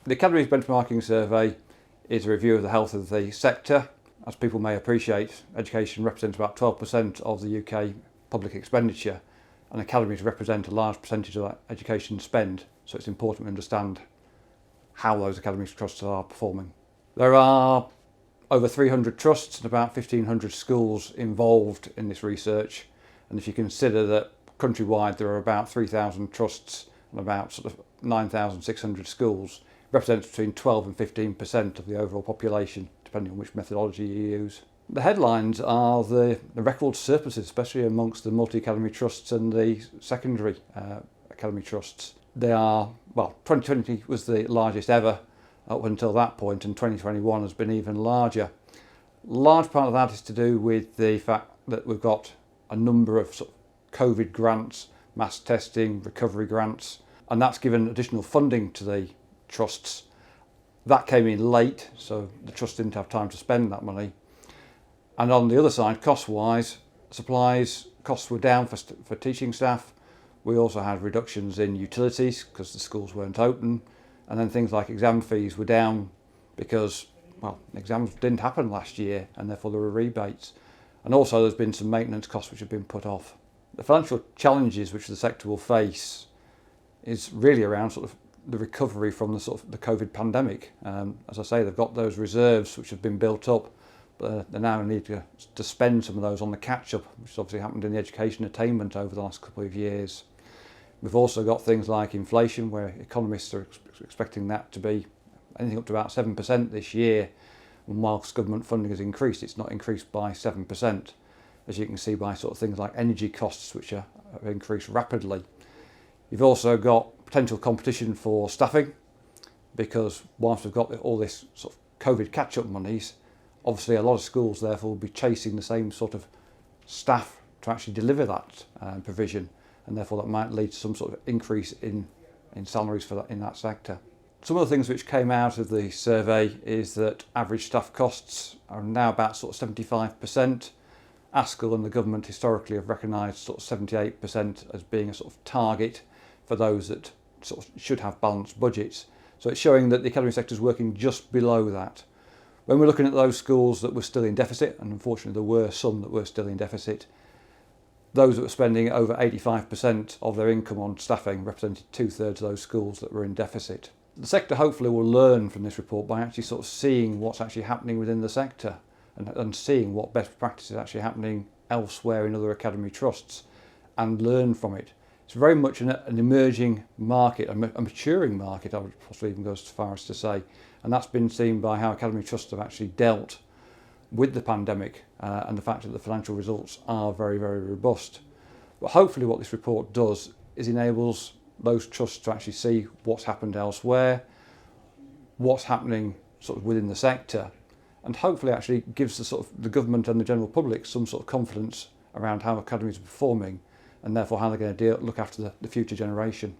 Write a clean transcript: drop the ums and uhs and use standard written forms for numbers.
The Academy's benchmarking survey is a review of the health of the sector. As people may appreciate, education represents about 12% of the UK public expenditure, and academies represent a large percentage of that education spend, so it's important to understand how those academic trusts are performing. There are over 300 trusts and about 1,500 schools involved in this research, and if you consider that countrywide there are about 3,000 trusts and about sort of 9,600 schools, it represents between 12 and 15% of the overall population, depending on which methodology you use. The headlines are the record surpluses, especially amongst the multi-academy trusts and the secondary academy trusts. They are, well, 2020 was the largest ever up until that point, and 2021 has been even larger. Large part of that is to do with the fact that we've got a number of sort of COVID grants, mass testing, recovery grants, and that's given additional funding to the trusts. That came in late, so the trust didn't have time to spend that money. And on the other side, cost-wise, supplies costs were down for teaching staff. We also had reductions in utilities because the schools weren't open, and then things like exam fees were down because, well, exams didn't happen last year and therefore there were rebates. And also there's been some maintenance costs which have been put off. The financial challenges which the sector will face is really around sort of the recovery from the sort of the COVID pandemic. As I say, they've got those reserves which have been built up, but they now need to spend some of those on the catch-up, which has obviously happened in the education attainment over the last couple of years. We've also got things like inflation, where economists are expecting that to be anything up to about 7% this year. And whilst government funding has increased, it's not increased by 7%, as you can see by sort of things like energy costs, which have increased rapidly. You've also got potential competition for staffing, because whilst we've got all this sort of COVID catch-up monies, obviously a lot of schools therefore will be chasing the same sort of staff to actually deliver that provision, and therefore that might lead to some sort of increase in salaries for that, in that sector. Some of the things which came out of the survey is that average staff costs are now about sort of 75%. ASCL and the government historically have recognised sort of 78% as being a sort of target for those that sort of should have balanced budgets. So it's showing that the academy sector is working just below that. When we're looking at those schools that were still in deficit, and unfortunately there were some that were still in deficit, those that were spending over 85% of their income on staffing represented 2/3 of those schools that were in deficit. The sector hopefully will learn from this report by actually sort of seeing what's actually happening within the sector and seeing what best practice is actually happening elsewhere in other academy trusts and learn from it. It's very much an emerging market, a maturing market, I would possibly even go as far as to say, and that's been seen by how academy trusts have actually dealt with the pandemic and the fact that the financial results are very, very robust. But hopefully what this report does is enables those trusts to actually see what's happened elsewhere, what's happening sort of within the sector, and hopefully actually gives the government and the general public some sort of confidence around how academies are performing, and therefore how they're going to look after the future generation.